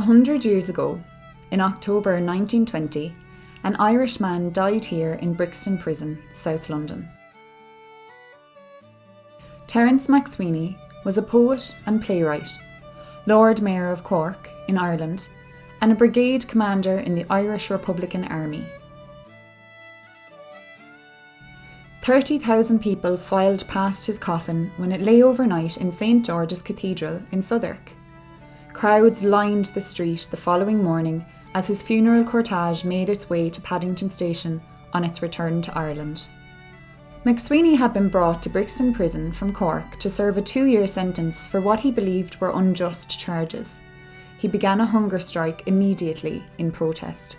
100 years ago, in October 1920, an Irish man died here in Brixton Prison, South London. Terrence MacSwiney was a poet and playwright, Lord Mayor of Cork in Ireland, and a brigade commander in the Irish Republican Army. 30,000 people filed past his coffin when it lay overnight in St George's Cathedral in Southwark. Crowds lined the street the following morning as his funeral cortege made its way to Paddington Station on its return to Ireland. MacSwiney had been brought to Brixton Prison from Cork to serve a 2-year sentence for what he believed were unjust charges. He began a hunger strike immediately in protest,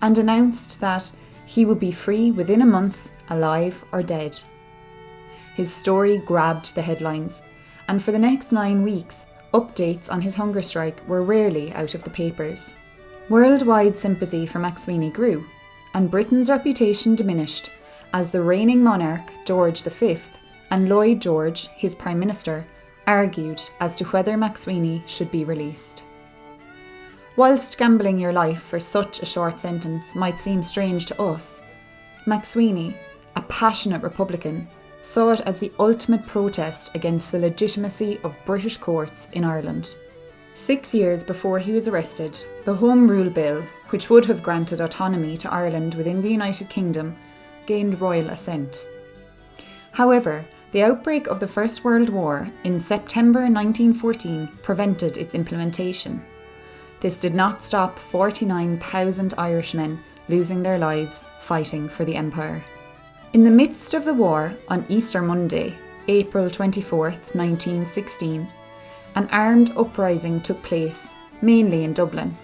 and announced that he would be free within a month, alive or dead. His story grabbed the headlines, and for the next 9 weeks, updates on his hunger strike were rarely out of the papers. Worldwide sympathy for MacSwiney grew, and Britain's reputation diminished as the reigning monarch, George V, and Lloyd George, his Prime Minister, argued as to whether MacSwiney should be released. Whilst gambling your life for such a short sentence might seem strange to us, MacSwiney, a passionate Republican, saw it as the ultimate protest against the legitimacy of British courts in Ireland. 6 years before he was arrested, the Home Rule Bill, which would have granted autonomy to Ireland within the United Kingdom, gained royal assent. However, the outbreak of the First World War in September 1914 prevented its implementation. This did not stop 49,000 Irishmen losing their lives fighting for the Empire. In the midst of the war, on Easter Monday, April 24th, 1916, an armed uprising took place, mainly in Dublin.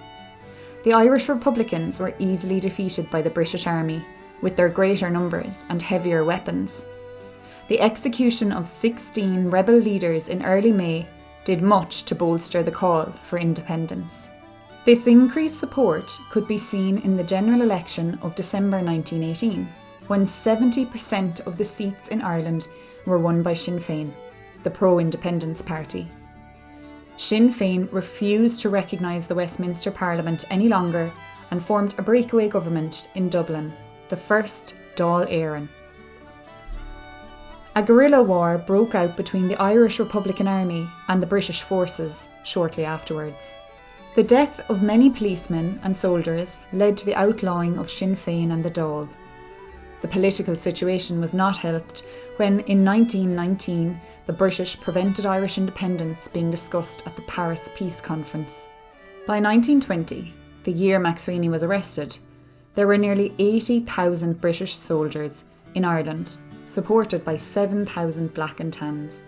The Irish Republicans were easily defeated by the British Army, with their greater numbers and heavier weapons. The execution of 16 rebel leaders in early May did much to bolster the call for independence. This increased support could be seen in the general election of December 1918, when 70% of the seats in Ireland were won by Sinn Féin, the pro-independence party. Sinn Féin refused to recognise the Westminster Parliament any longer and formed a breakaway government in Dublin, the first Dáil Éireann. A guerrilla war broke out between the Irish Republican Army and the British forces shortly afterwards. The death of many policemen and soldiers led to the outlawing of Sinn Féin and the Dáil. The political situation was not helped when, in 1919, the British prevented Irish independence being discussed at the Paris Peace Conference. By 1920, the year MacSwiney was arrested, there were nearly 80,000 British soldiers in Ireland, supported by 7,000 black and tans.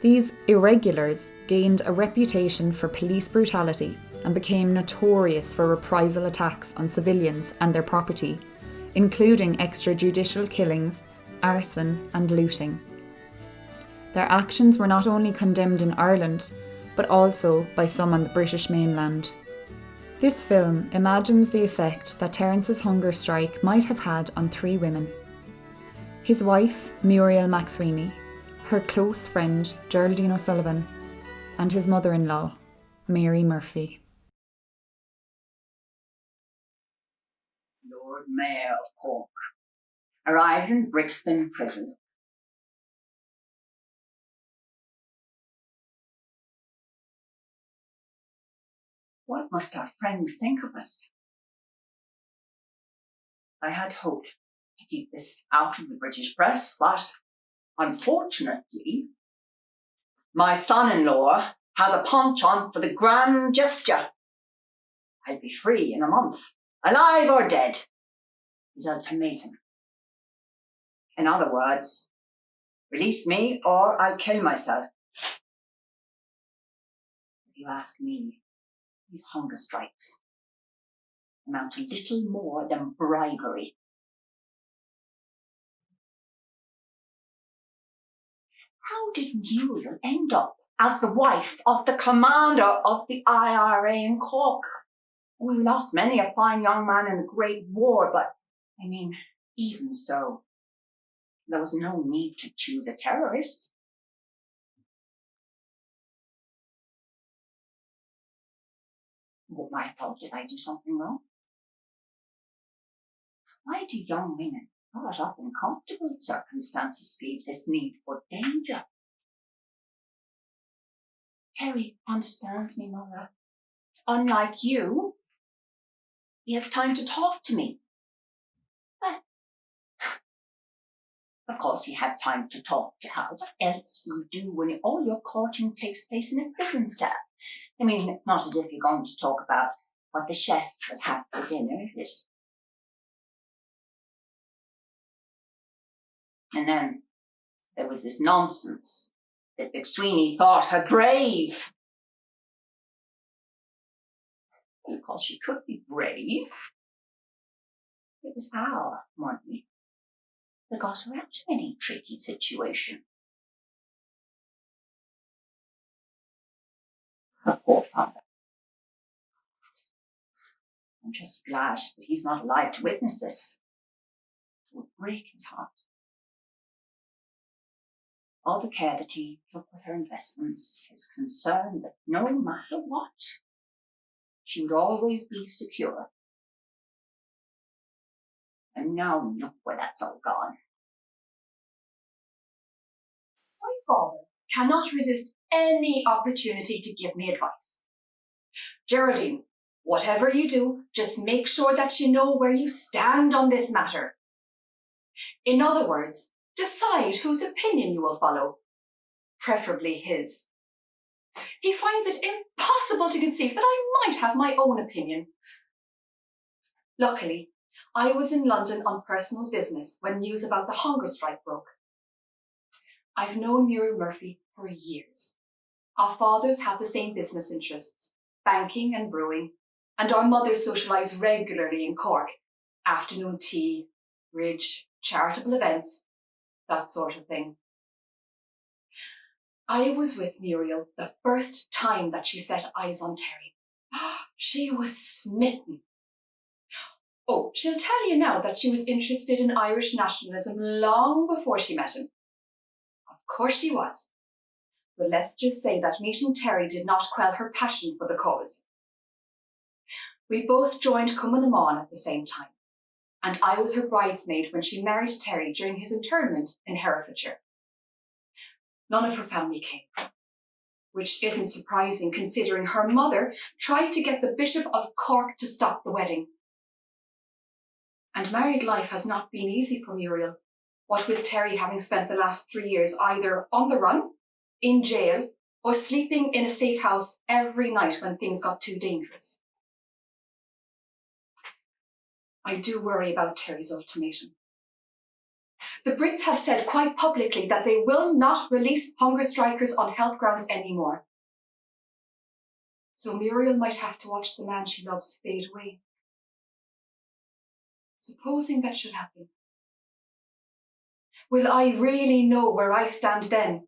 These irregulars gained a reputation for police brutality and became notorious for reprisal attacks on civilians and their property, including extrajudicial killings, arson and looting. Their actions were not only condemned in Ireland, but also by some on the British mainland. This film imagines the effect that Terrence's hunger strike might have had on 3 women: his wife, Muriel MacSwiney, her close friend, Geraldine O'Sullivan, and his mother-in-law, Mary Murphy. Lord Mayor of Cork arrives in Brixton Prison. What must our friends think of us? I had hoped to keep this out of the British press, but unfortunately, my son-in-law has a penchant for the grand gesture. I'll be free in a month, alive or dead, his ultimatum. In other words, release me or I'll kill myself. If you ask me, these hunger strikes amount to little more than bribery. How did Muriel end up as the wife of the commander of the IRA in Cork? We lost many a fine young man in the Great War, but, even so, there was no need to choose a terrorist. What might have thought, did I do something wrong? Why do young women brought up in comfortable circumstances feel this need for danger? Terry understands me, Mother. Unlike you, he has time to talk to me. But, of course, he had time to talk to her. What else do you do when all your courting takes place in a prison cell? I mean, it's not as if you're going to talk about what the chef would have for dinner, is it? And then there was this nonsense that MacSwiney thought her brave. Well, of course, she could be brave. It was our money that got her out of any tricky situation. Her poor father. I'm just glad that he's not alive to witness this. It would break his heart. All the care that he took with her investments, his concern that no matter what, she would always be secure. And now look where that's all gone. My father cannot resist any opportunity to give me advice. Geraldine, whatever you do, just make sure that you know where you stand on this matter. In other words, decide whose opinion you will follow, preferably his. He finds it impossible to conceive that I might have my own opinion. Luckily, I was in London on personal business when news about the hunger strike broke. I've known Muriel Murphy for years. Our fathers have the same business interests, banking and brewing, and our mothers socialise regularly in Cork. Afternoon tea, bridge, charitable events, that sort of thing. I was with Muriel the first time that she set eyes on Terry. She was smitten. Oh, she'll tell you now that she was interested in Irish nationalism long before she met him. Of course she was. But let's just say that meeting Terry did not quell her passion for the cause. We both joined Cumann na mBan at the same time, and I was her bridesmaid when she married Terry during his internment in Herefordshire. None of her family came, which isn't surprising considering her mother tried to get the Bishop of Cork to stop the wedding. And married life has not been easy for Muriel, what with Terry having spent the last 3 years either on the run, in jail, or sleeping in a safe house every night when things got too dangerous. I do worry about Terry's ultimatum. The Brits have said quite publicly that they will not release hunger strikers on health grounds anymore. So Muriel might have to watch the man she loves fade away. Supposing that should happen, will I really know where I stand then?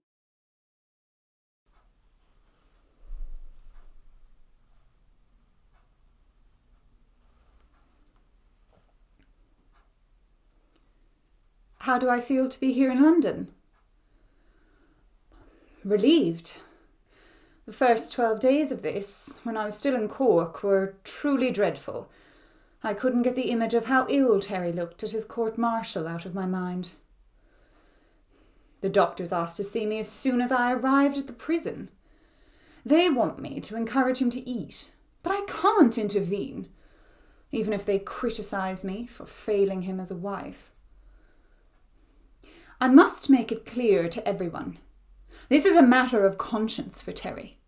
How do I feel to be here in London? Relieved. The first 12 days of this, when I was still in Cork, were truly dreadful. I couldn't get the image of how ill Terry looked at his court-martial out of my mind. The doctors asked to see me as soon as I arrived at the prison. They want me to encourage him to eat, but I can't intervene, even if they criticise me for failing him as a wife. I must make it clear to everyone. This is a matter of conscience for Terry.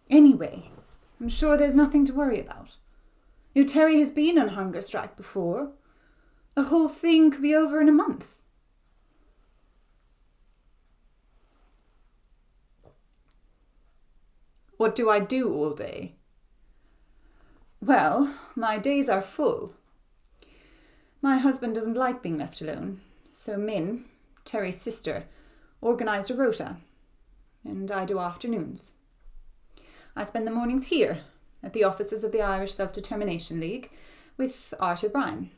Anyway, I'm sure there's nothing to worry about. Terry has been on hunger strike before. The whole thing could be over in a month. What do I do all day? Well, my days are full. My husband doesn't like being left alone, so Min, Terry's sister, organised a rota, and I do afternoons. I spend the mornings here, at the offices of the Irish Self-Determination League, with Art O'Brien.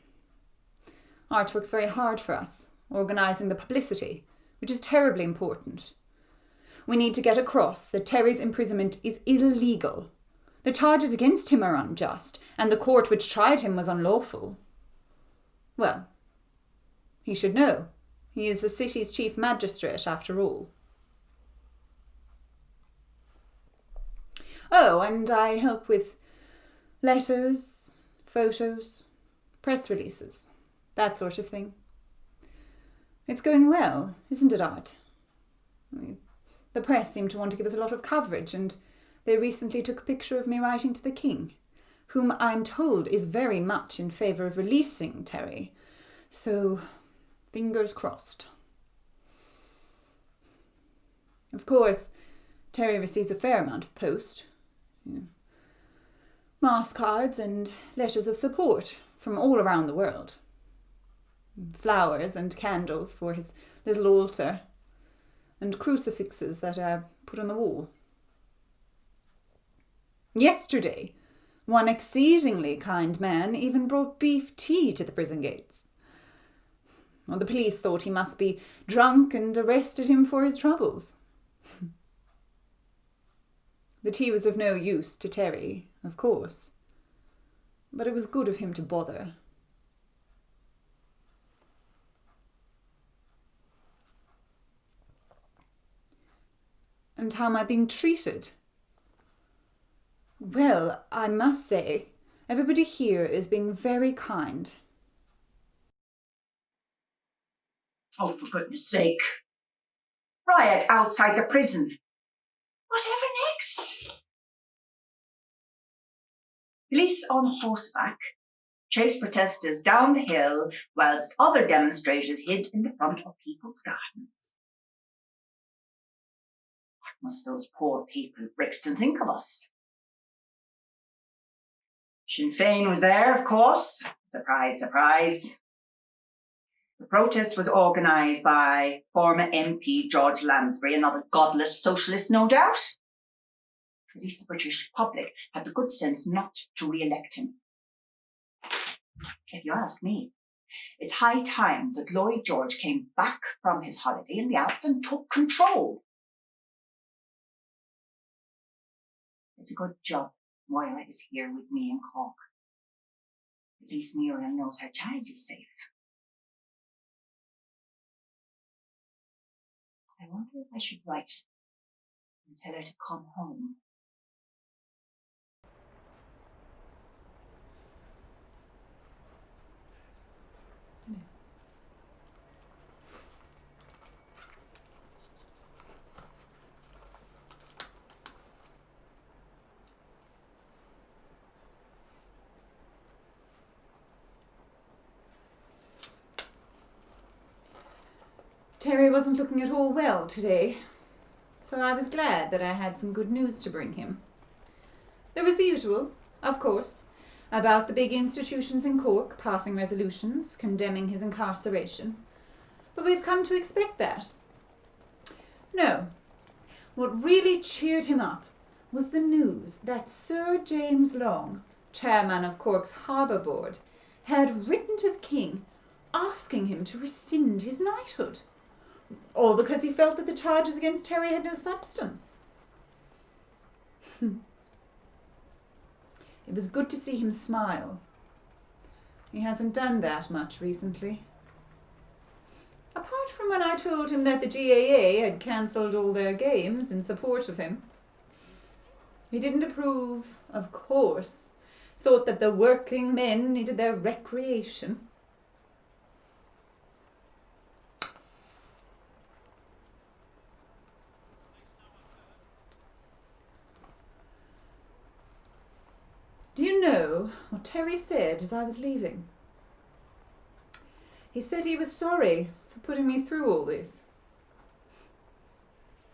Art works very hard for us, organising the publicity, which is terribly important. We need to get across that Terry's imprisonment is illegal, The charges against him are unjust, and the court which tried him was unlawful. Well, he should know. He is the city's chief magistrate, after all. Oh, and I help with letters, photos, press releases, that sort of thing. It's going well, isn't it, Art? The press seem to want to give us a lot of coverage, and they recently took a picture of me writing to the King, whom I'm told is very much in favour of releasing Terry. So, fingers crossed. Of course, Terry receives a fair amount of post. Mass cards and letters of support from all around the world. Flowers and candles for his little altar, and crucifixes that are put on the wall. Yesterday, one exceedingly kind man even brought beef tea to the prison gates. Well, the police thought he must be drunk and arrested him for his troubles. The tea was of no use to Terry, of course, but it was good of him to bother. And how am I being treated? Well, I must say, everybody here is being very kind. Oh, for goodness sake. Riot outside the prison. Whatever next? Police on horseback chase protesters down the hill whilst other demonstrators hid in the front of people's gardens. What must those poor people of Brixton think of us? Sinn Féin was there, of course. Surprise, surprise. The protest was organised by former MP George Lansbury, another godless socialist, no doubt. At least the British public had the good sense not to re-elect him. If you ask me, it's high time that Lloyd George came back from his holiday in the Alps and took control. It's a good job Moira is here with me in Cork. At least Muriel knows her child is safe. I wonder if I should write and tell her to come home. Terry wasn't looking at all well today, so I was glad that I had some good news to bring him. There was the usual, of course, about the big institutions in Cork passing resolutions condemning his incarceration, but we've come to expect that. No, what really cheered him up was the news that Sir James Long, chairman of Cork's Harbour Board, had written to the King asking him to rescind his knighthood. All because he felt that the charges against Terry had no substance. It was good to see him smile. He hasn't done that much recently. Apart from when I told him that the GAA had cancelled all their games in support of him. He didn't approve, of course. Thought that the working men needed their recreation. Do you know what Terry said as I was leaving? He said he was sorry for putting me through all this.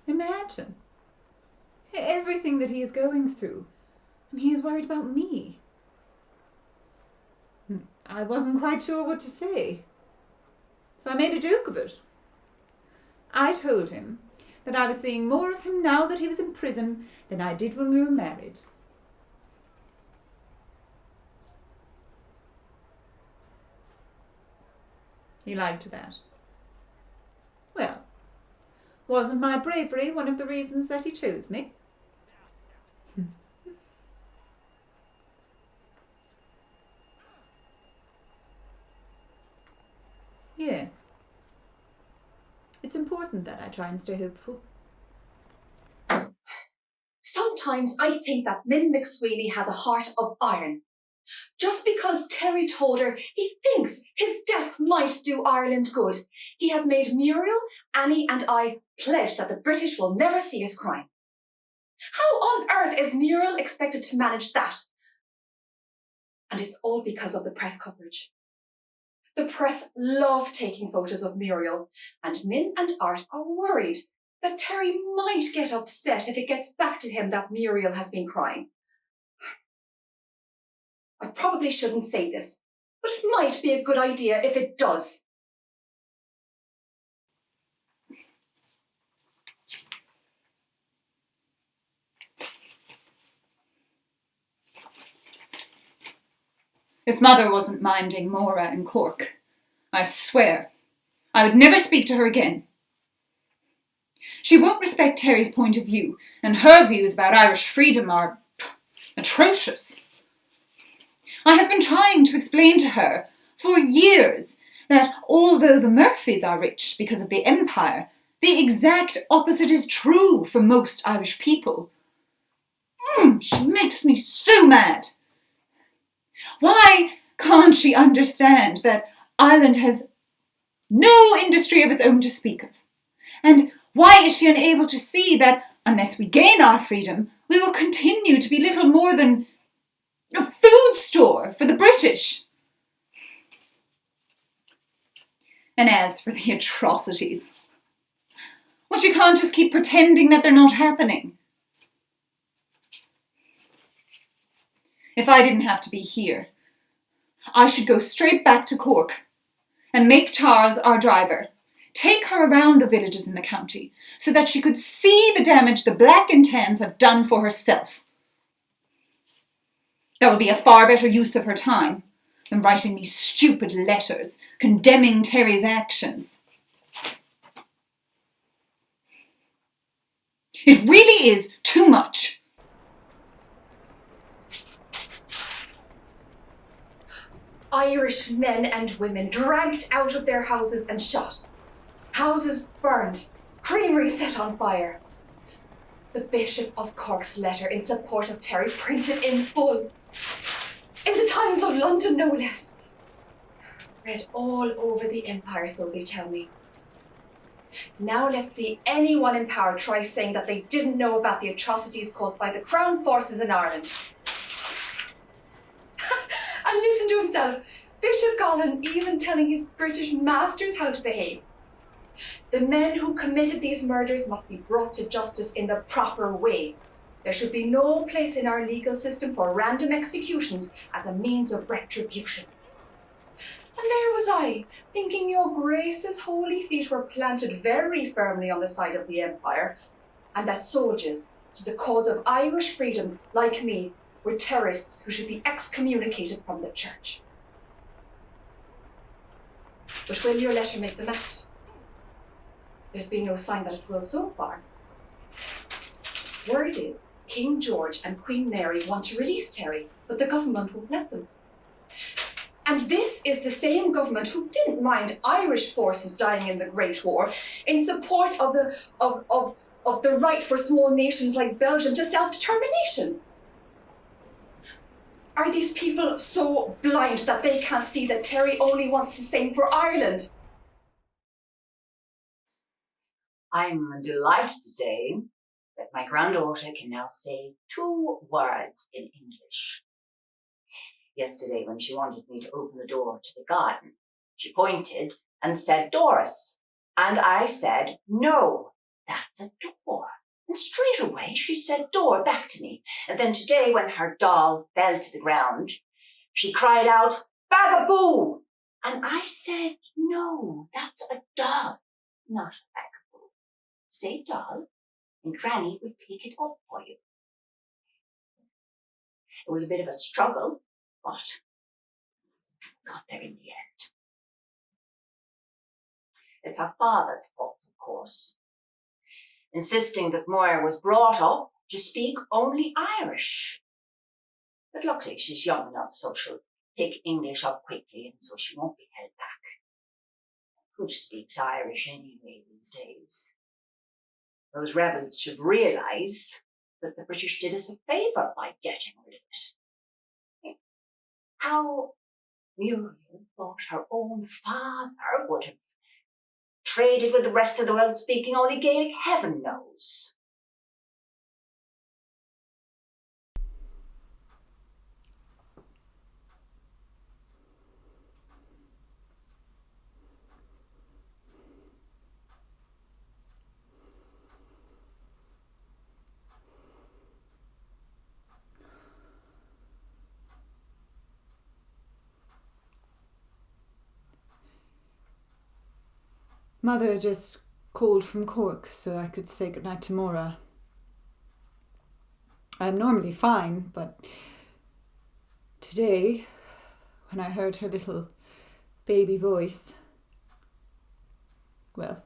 Imagine everything that he is going through, and he is worried about me. I wasn't quite sure what to say, so I made a joke of it. I told him that I was seeing more of him now that he was in prison than I did when we were married. He liked that. Well, wasn't my bravery one of the reasons that he chose me? Yes. It's important that I try and stay hopeful. Sometimes I think that Min MacSwiney has a heart of iron. Just because Terry told her he thinks his death might do Ireland good, he has made Muriel, Annie and I pledge that the British will never see us crying. How on earth is Muriel expected to manage that? And it's all because of the press coverage. The press love taking photos of Muriel, and Min and Art are worried that Terry might get upset if it gets back to him that Muriel has been crying. I probably shouldn't say this, but it might be a good idea if it does. If Mother wasn't minding Mora in Cork, I swear I would never speak to her again. She won't respect Terry's point of view, and her views about Irish freedom are atrocious. I have been trying to explain to her for years that although the Murphys are rich because of the empire, the exact opposite is true for most Irish people. She makes me so mad. Why can't she understand that Ireland has no industry of its own to speak of? And why is she unable to see that unless we gain our freedom, we will continue to be little more than a food store for the British? And as for the atrocities, well, she can't just keep pretending that they're not happening. If I didn't have to be here, I should go straight back to Cork and make Charles our driver, take her around the villages in the county so that she could see the damage the Black and Tans have done for herself. That would be a far better use of her time than writing me stupid letters condemning Terry's actions. It really is too much. Irish men and women dragged out of their houses and shot. Houses burned. Creameries set on fire. The Bishop of Cork's letter in support of Terry printed in full. In the Times of London, no less. Read all over the empire, so they tell me. Now let's see anyone in power try saying that they didn't know about the atrocities caused by the Crown forces in Ireland. And listen to himself, Bishop Collin even telling his British masters how to behave. The men who committed these murders must be brought to justice in the proper way. There should be no place in our legal system for random executions as a means of retribution. And there was I, thinking your Grace's holy feet were planted very firmly on the side of the empire, and that soldiers, to the cause of Irish freedom, like me, were terrorists who should be excommunicated from the church. But will your letter make them act? There's been no sign that it will so far. Word is, King George and Queen Mary want to release Terry, but the government won't let them. And this is the same government who didn't mind Irish forces dying in the Great War in support of the right for small nations like Belgium to self-determination. Are these people so blind that they can't see that Terry only wants the same for Ireland? I'm delighted to say that my granddaughter can now say 2 words in English. Yesterday, when she wanted me to open the door to the garden, she pointed and said, "Doris." And I said, "No, that's a door." And straight away she said "door" back to me. And then today, when her doll fell to the ground, she cried out, "Bagaboo!" And I said, "No, that's a doll, not a bagaboo. Say doll, and Granny will pick it up for you." It was a bit of a struggle, but got there in the end. It's her father's fault, of course, insisting that Moira was brought up to speak only Irish. But luckily she's young enough so she'll pick English up quickly, and so she won't be held back. Who speaks Irish anyway these days? Those rebels should realise that the British did us a favour by getting rid of it. How Muriel thought her own father would have traded with the rest of the world speaking only Gaelic, heaven knows. Mother just called from Cork so I could say goodnight to Maura. I'm normally fine, but today, when I heard her little baby voice, well,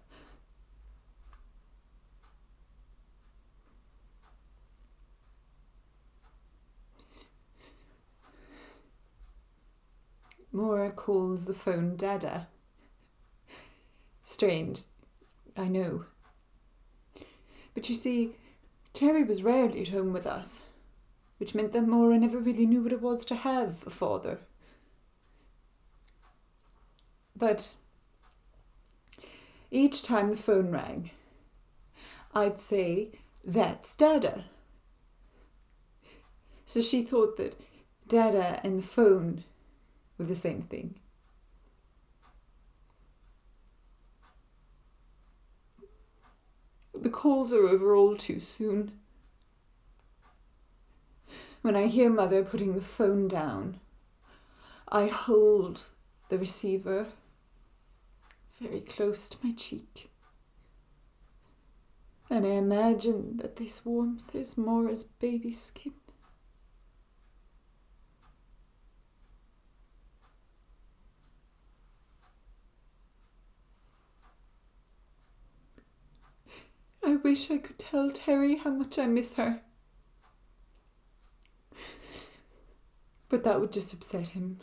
Maura calls the phone Dada. Strange, I know. But you see, Terry was rarely at home with us, which meant that Maura never really knew what it was to have a father. But each time the phone rang, I'd say, "That's Dada." So she thought that Dada and the phone were the same thing. The calls are over all too soon. When I hear Mother putting the phone down, I hold the receiver very close to my cheek. And I imagine that this warmth is Maura's baby skin. I wish I could tell Terry how much I miss her. But that would just upset him.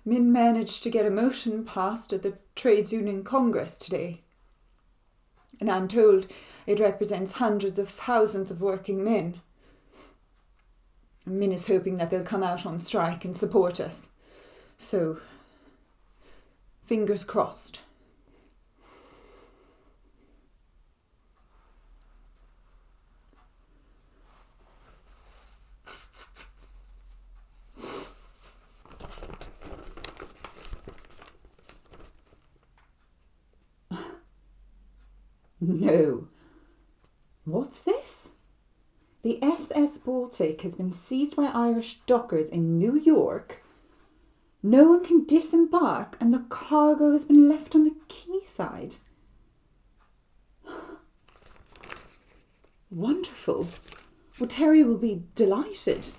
Min managed to get a motion passed at the Trades Union Congress today. And I'm told it represents hundreds of thousands of working men. Min is hoping that they'll come out on strike and support us. So, fingers crossed. No. What's this? The SS Baltic has been seized by Irish dockers in New York. No one can disembark and the cargo has been left on the quayside. Wonderful. Well, Terry will be delighted.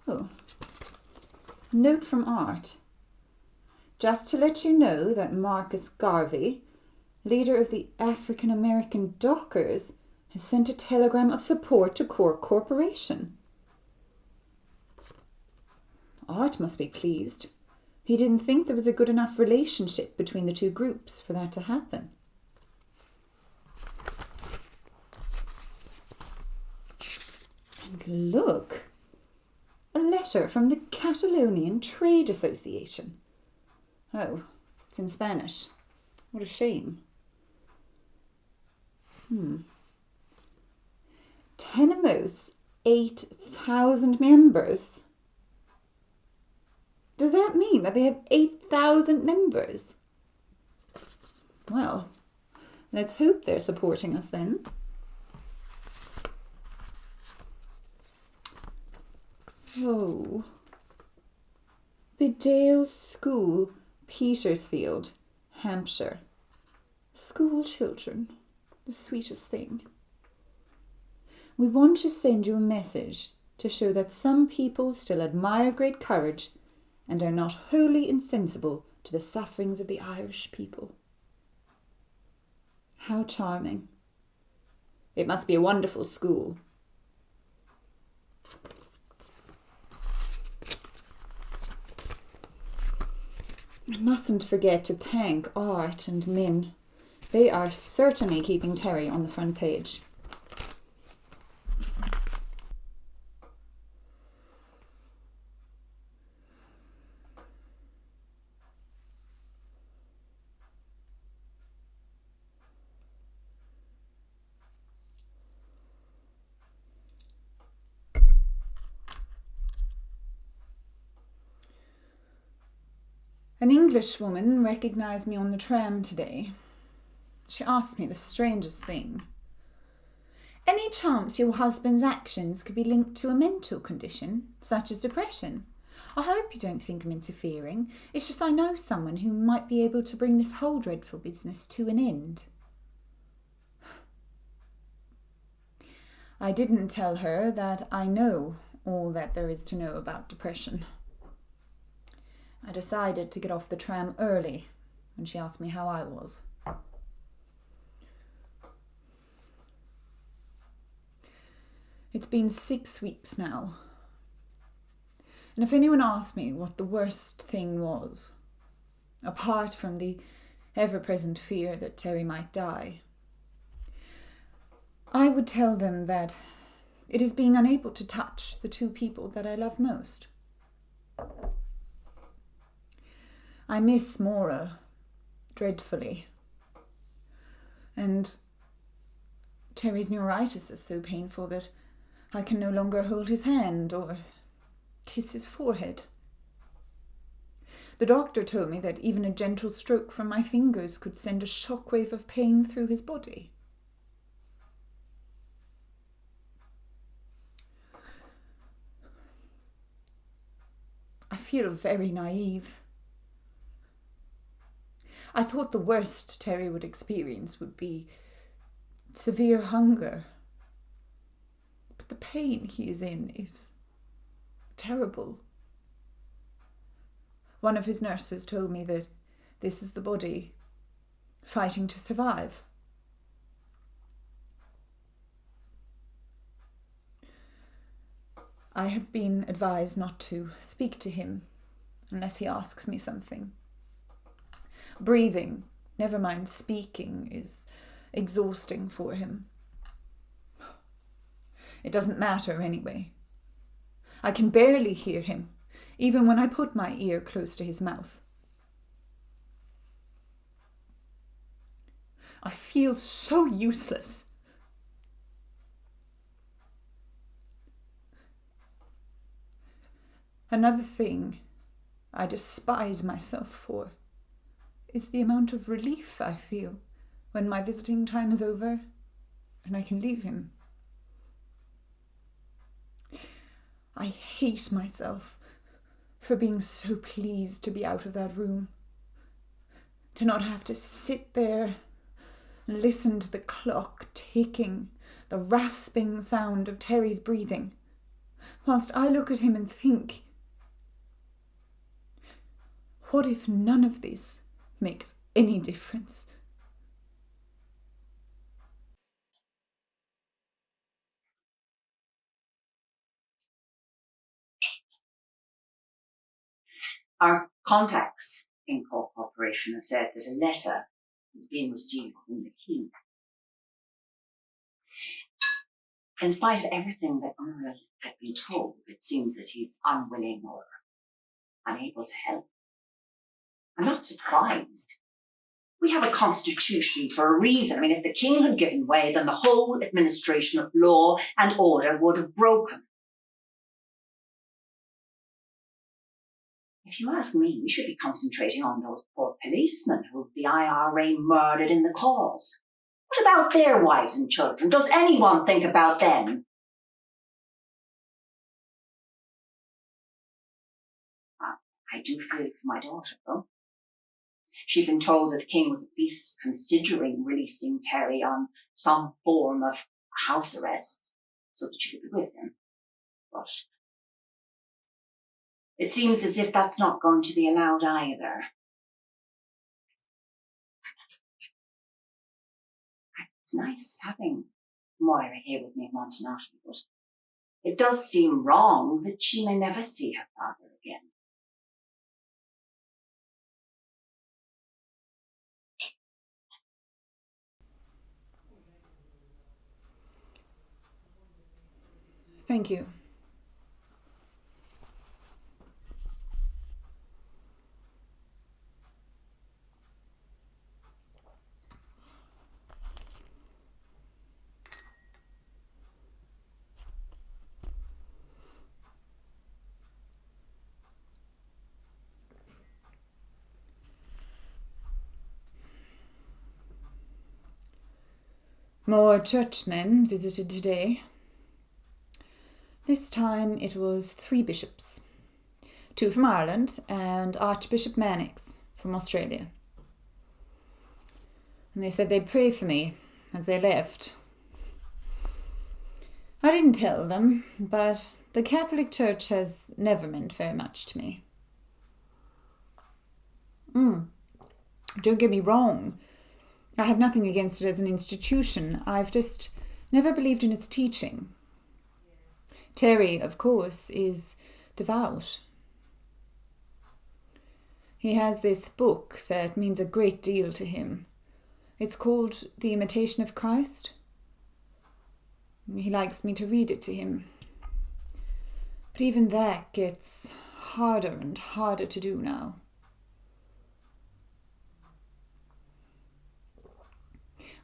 Oh. Note from Art. Just to let you know that Marcus Garvey, leader of the African American Dockers, has sent a telegram of support to Cork Corporation. Art must be pleased. He didn't think there was a good enough relationship between the two groups for that to happen. And look, a letter from the Catalonian Trade Association. Oh, it's in Spanish. What a shame. Tenemos 8,000 members. Does that mean that they have 8,000 members? Well, let's hope they're supporting us then. Oh. The Dale School, Petersfield, Hampshire. School children. The sweetest thing. We want to send you a message to show that some people still admire great courage and are not wholly insensible to the sufferings of the Irish people. How charming. It must be a wonderful school. I mustn't forget to thank Art and Min. They are certainly keeping Terry on the front page. An Englishwoman recognised me on the tram today. She asked me the strangest thing. Any chance your husband's actions could be linked to a mental condition, such as depression? I hope you don't think I'm interfering. It's just I know someone who might be able to bring this whole dreadful business to an end. I didn't tell her that I know all that there is to know about depression. I decided to get off the tram early when she asked me how I was. It's been 6 weeks now. And if anyone asked me what the worst thing was, apart from the ever-present fear that Terry might die, I would tell them that it is being unable to touch the two people that I love most. I miss Maura dreadfully. And Terry's neuritis is so painful that I can no longer hold his hand or kiss his forehead. The doctor told me that even a gentle stroke from my fingers could send a shockwave of pain through his body. I feel very naive. I thought the worst Terry would experience would be severe hunger. But the pain he is in is terrible. One of his nurses told me that this is the body fighting to survive. I have been advised not to speak to him unless he asks me something. Breathing, never mind speaking, is exhausting for him. It doesn't matter anyway. I can barely hear him, even when I put my ear close to his mouth. I feel so useless. Another thing I despise myself for is the amount of relief I feel when my visiting time is over and I can leave him. I hate myself for being so pleased to be out of that room, to not have to sit there and listen to the clock ticking, the rasping sound of Terry's breathing, whilst I look at him and think, what if none of this makes any difference? Our contacts in Cork Corporation have said that a letter is being received from the King. In spite of everything that Muriel had been told, it seems that he's unwilling or unable to help. I'm not surprised. We have a constitution for a reason. I mean, if the King had given way, then the whole administration of law and order would have broken. If you ask me, we should be concentrating on those poor policemen who the IRA murdered in the cause. What about their wives and children? Does anyone think about them? I do feel for my daughter, though. She'd been told that the king was at least considering releasing Terry on some form of house arrest so that she could be with him. But it seems as if that's not going to be allowed either. It's nice having Moira here with me in Montenotte, but it does seem wrong that she may never see her father again. Thank you. More churchmen visited today. This time it was 3 bishops, 2 from Ireland and Archbishop Mannix from Australia. And they said they'd pray for me as they left. I didn't tell them, but the Catholic Church has never meant very much to me. Don't get me wrong. I have nothing against it as an institution. I've just never believed in its teaching. Terry, of course, is devout. He has this book that means a great deal to him. It's called The Imitation of Christ. He likes me to read it to him. But even that gets harder and harder to do now.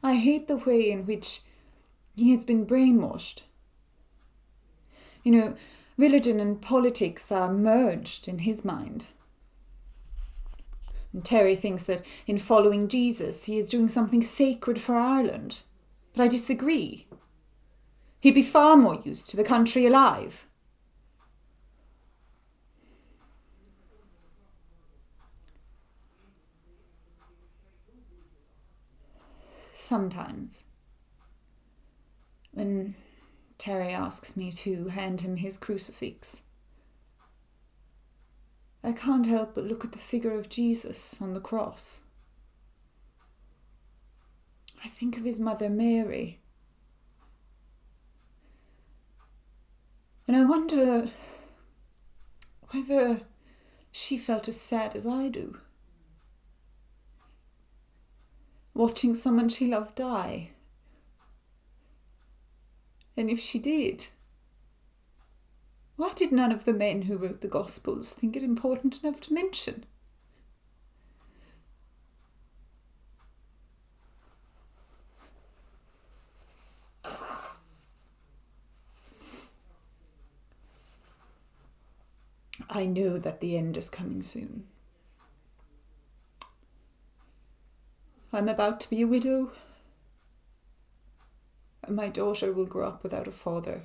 I hate the way in which he has been brainwashed. You know, religion and politics are merged in his mind. And Terry thinks that in following Jesus, he is doing something sacred for Ireland. But I disagree. He'd be far more use to the country alive. Sometimes, when Terry asks me to hand him his crucifix, I can't help but look at the figure of Jesus on the cross. I think of his mother Mary. And I wonder whether she felt as sad as I do. Watching someone she loved die. And if she did, why did none of the men who wrote the Gospels think it important enough to mention? I know that the end is coming soon. I'm about to be a widow, and my daughter will grow up without a father.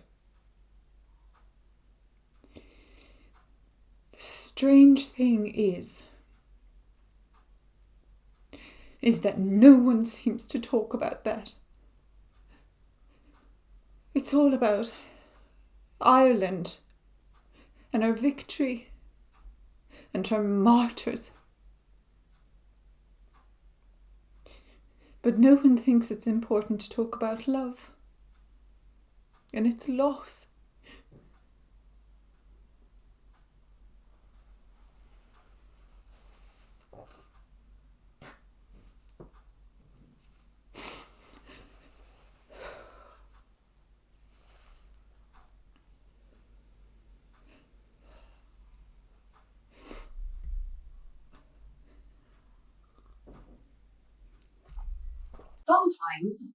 The strange thing is that no one seems to talk about that. It's all about Ireland and her victory and her martyrs. But no one thinks it's important to talk about love and its loss. Sometimes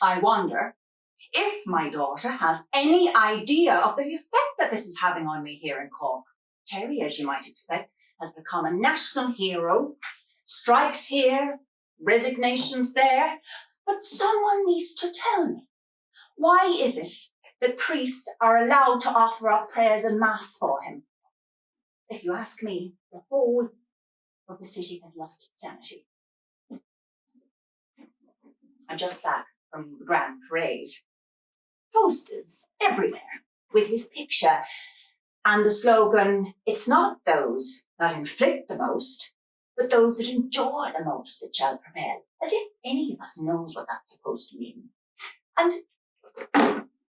I wonder if my daughter has any idea of the effect that this is having on me here in Cork. Terry, as you might expect, has become a national hero. Strikes here, resignations there. But someone needs to tell me, why is it that priests are allowed to offer up prayers and mass for him? If you ask me, the whole but the city has lost its sanity. I'm just back from the Grand Parade. Posters everywhere with his picture and the slogan, "It's not those that inflict the most, but those that endure the most that shall prevail." As if any of us knows what that's supposed to mean. And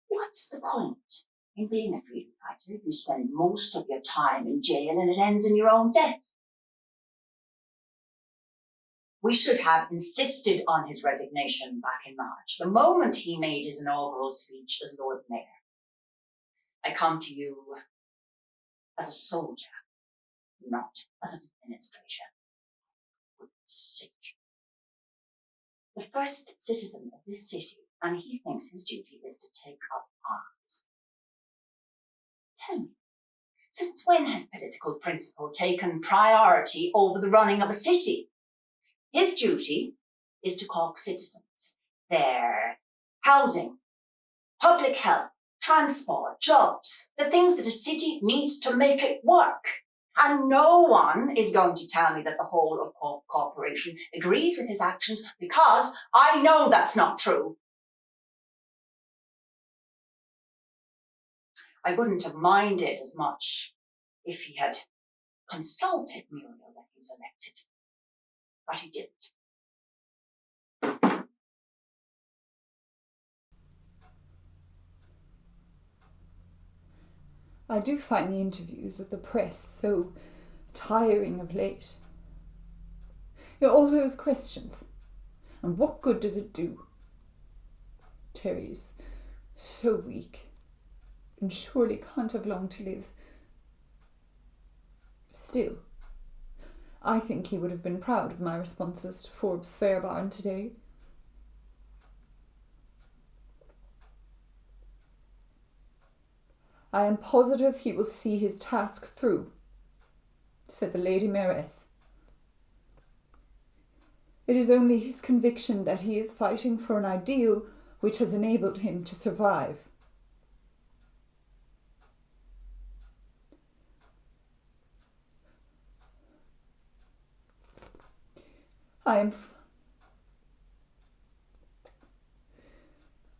what's the point in being a freedom fighter if you spend most of your time in jail and it ends in your own death? We should have insisted on his resignation back in March, the moment he made his inaugural speech as Lord Mayor. I come to you as a soldier, not as an administrator. Sick. The first citizen of this city, and he thinks his duty is to take up arms. Tell me, since when has political principle taken priority over the running of a city? His duty is to Cork citizens, their housing, public health, transport, jobs, the things that a city needs to make it work. And no one is going to tell me that the whole of Cork Corporation agrees with his actions, because I know that's not true. I wouldn't have minded as much if he had consulted Muriel when he was elected, but he didn't. I do find the interviews with the press so tiring of late. All those questions. And what good does it do? Terry is so weak and surely can't have long to live. Still, I think he would have been proud of my responses to Forbes Fairbairn today. I am positive he will see his task through, said the Lady Mayoress. It is only his conviction that he is fighting for an ideal which has enabled him to survive. I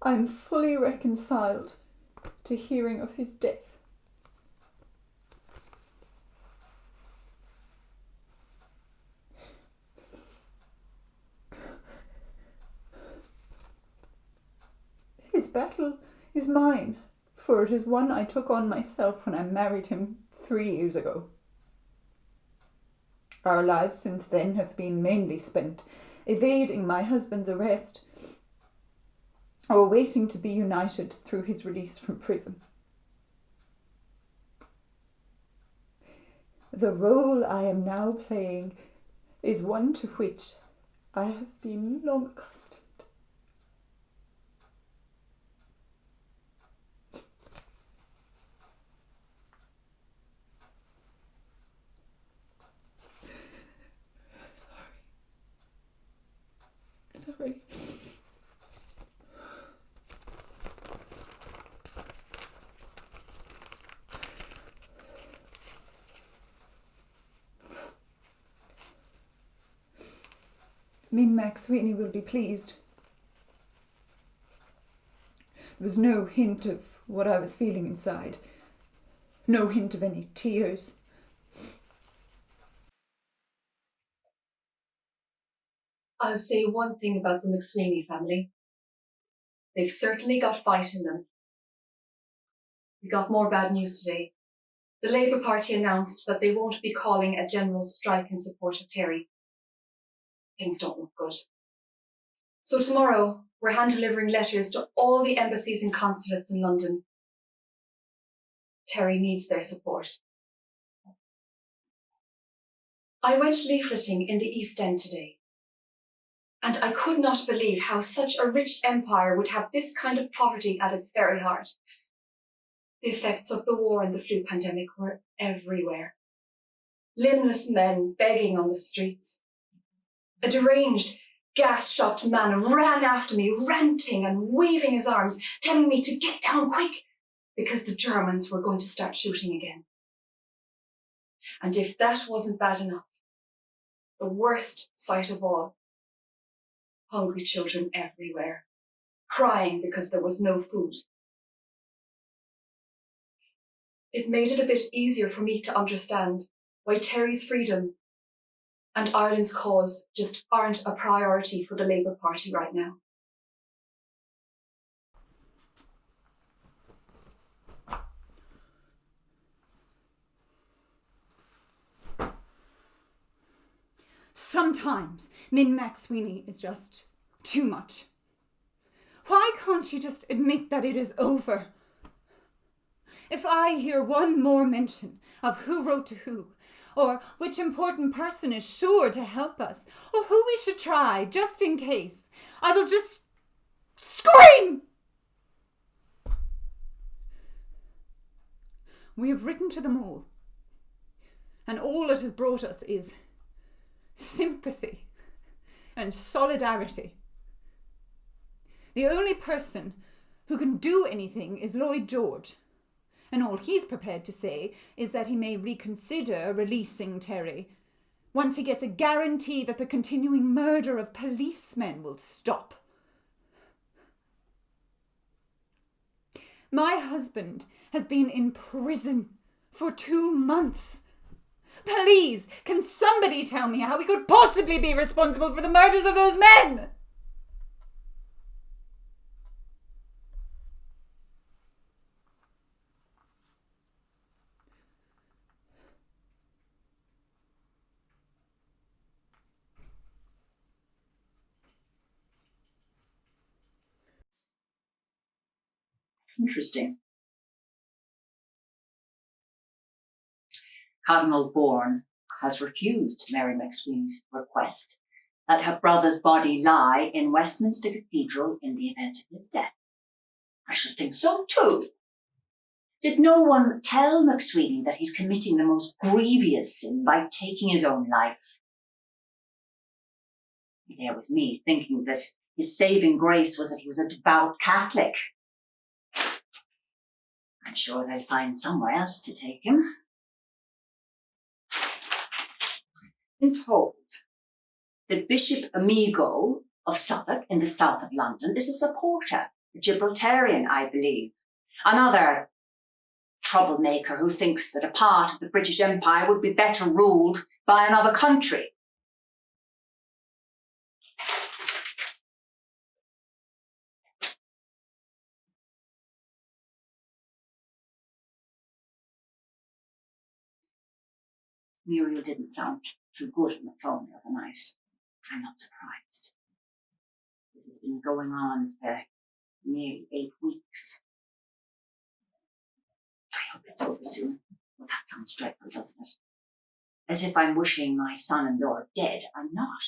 am fully reconciled to hearing of his death. His battle is mine, for it is one I took on myself when I married him 3 years ago. Our lives since then have been mainly spent evading my husband's arrest or waiting to be united through his release from prison. The role I am now playing is one to which I have been long accustomed. Sorry. Mayor MacSwiney will be pleased. There was no hint of what I was feeling inside. No hint of any tears. I'll say one thing about the MacSwiney family. They've certainly got fight in them. We got more bad news today. The Labour Party announced that they won't be calling a general strike in support of Terry. Things don't look good. So tomorrow, we're hand-delivering letters to all the embassies and consulates in London. Terry needs their support. I went leafleting in the East End today, and I could not believe how such a rich empire would have this kind of poverty at its very heart. The effects of the war and the flu pandemic were everywhere. Limbless men begging on the streets. A deranged, gas-shocked man ran after me, ranting and waving his arms, telling me to get down quick, because the Germans were going to start shooting again. And if that wasn't bad enough, the worst sight of all. Hungry children everywhere, crying because there was no food. It made it a bit easier for me to understand why Terry's freedom and Ireland's cause just aren't a priority for the Labour Party right now. Sometimes Min MacSwiney is just too much. Why can't she just admit that it is over? If I hear one more mention of who wrote to who, or which important person is sure to help us, or who we should try just in case, I will just scream! We have written to them all, and all it has brought us is sympathy and solidarity. The only person who can do anything is Lloyd George, and all he's prepared to say is that he may reconsider releasing Terry once he gets a guarantee that the continuing murder of policemen will stop. My husband has been in prison for 2 months. Please, can somebody tell me how we could possibly be responsible for the murders of those men? Interesting. Cardinal Bourne has refused Mary MacSwiney's request that her brother's body lie in Westminster Cathedral in the event of his death. I should think so too. Did no one tell MacSwiney that he's committing the most grievous sin by taking his own life? You're there with me, thinking that his saving grace was that he was a devout Catholic. I'm sure they'll find somewhere else to take him. I'm told that Bishop Amigo of Suffolk in the south of London is a supporter, a Gibraltarian, I believe. Another troublemaker who thinks that a part of the British Empire would be better ruled by another country. Muriel didn't sound too good on the phone the other night. I'm not surprised. This has been going on for nearly 8 weeks. I hope it's over soon. Well, that sounds dreadful, doesn't it? As if I'm wishing my son-in-law dead. I'm not.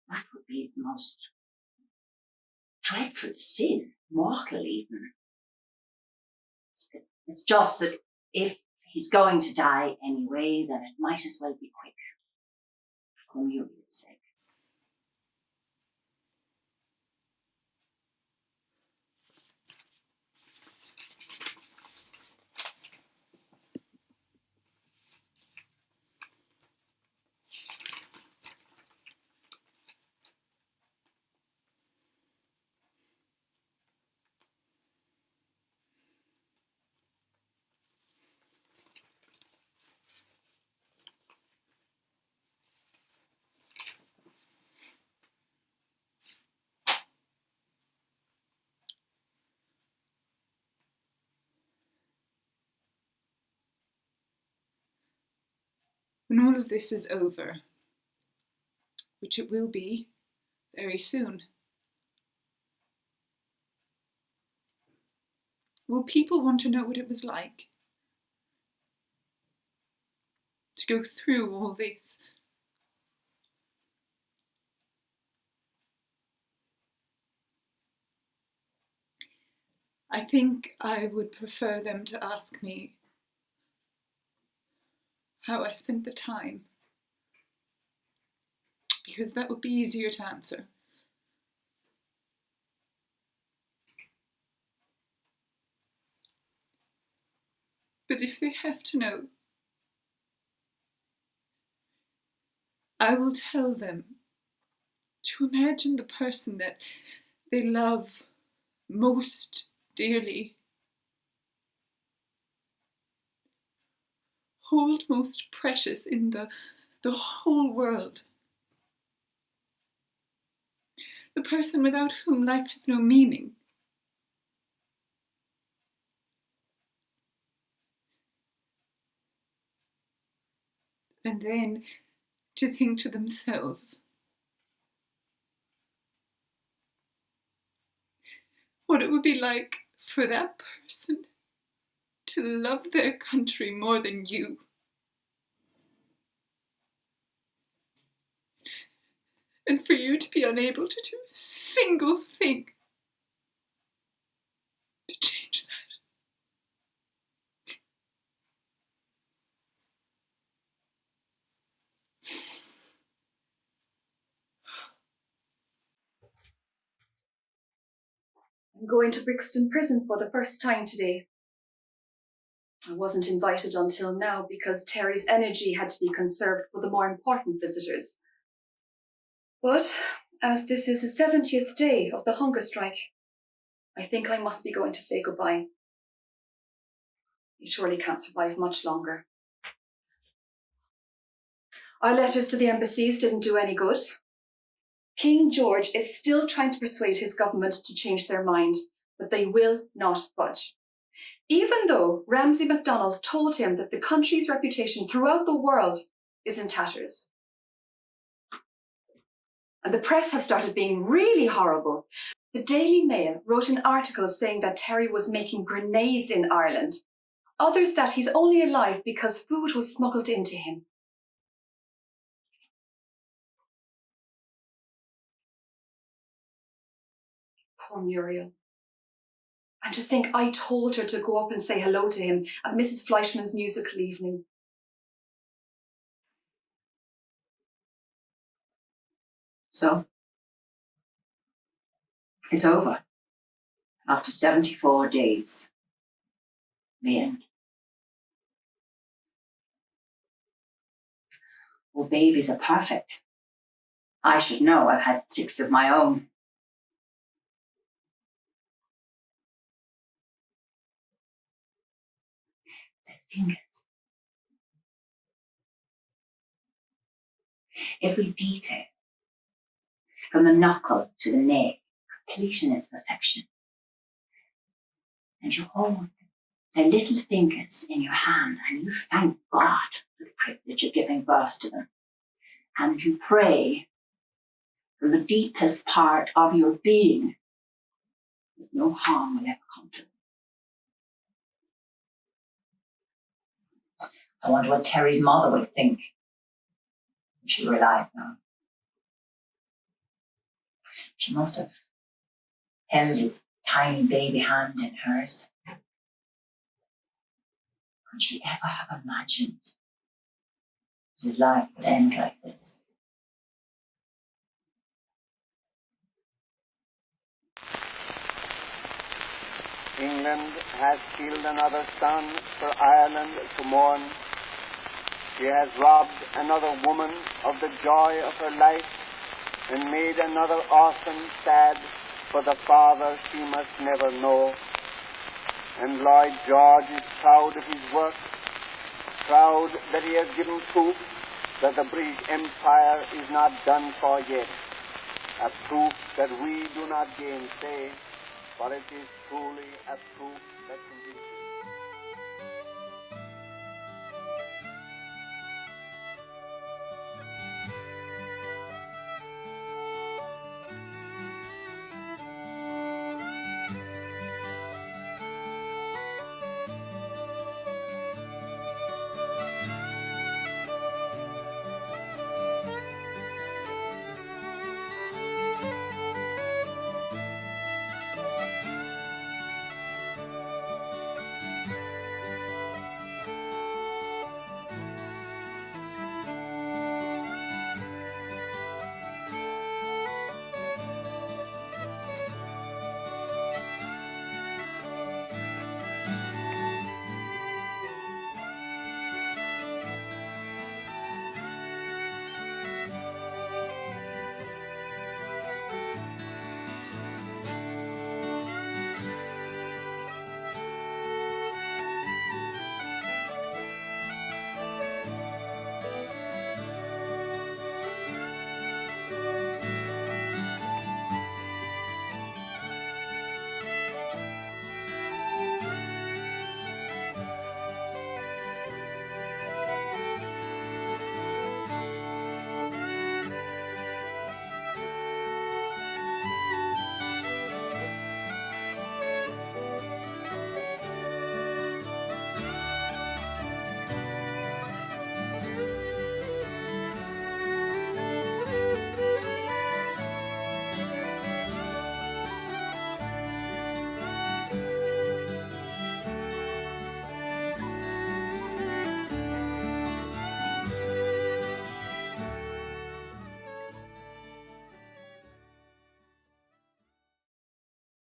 That would be the most dreadful sin, mortal even. It's just that if he's going to die anyway, then it might as well be quick. For Muriel's sake. When all of this is over, which it will be very soon, will people want to know what it was like to go through all this? I think I would prefer them to ask me how I spent the time, because that would be easier to answer. But if they have to know I will tell them to imagine the person that they love most dearly, hold most precious in the whole world, the person without whom life has no meaning. And then to think to themselves what it would be like for that person to love their country more than you. And for you to be unable to do a single thing to change that. I'm going to Brixton Prison for the first time today. I wasn't invited until now because Terry's energy had to be conserved for the more important visitors. But as this is the 70th day of the hunger strike, I think I must be going to say goodbye. He surely can't survive much longer. Our letters to the embassies didn't do any good. King George is still trying to persuade his government to change their mind, but they will not budge. Even though Ramsay MacDonald told him that the country's reputation throughout the world is in tatters. And the press have started being really horrible. The Daily Mail wrote an article saying that Terry was making grenades in Ireland. Others that he's only alive because food was smuggled into him. Poor Muriel. And to think I told her to go up and say hello to him at Mrs. Fleischman's musical evening. So, it's over. After 74 days. The end. Well, babies are perfect. I should know. I've had 6 of my own. Their fingers. Every detail, from the knuckle to the nail, complete in its perfection. And you hold their little fingers in your hand and you thank God for the privilege of giving birth to them. And you pray from the deepest part of your being that no harm will ever come to them. I wonder what Terry's mother would think if she were alive now. She must have held his tiny baby hand in hers. Could she ever have imagined that his life would end like this? England has killed another son for Ireland to mourn. She has robbed another woman of the joy of her life and made another orphan sad for the father she must never know. And Lloyd George is proud of his work, proud that he has given proof that the British Empire is not done for yet, a proof that we do not gainsay, for it is truly a proof that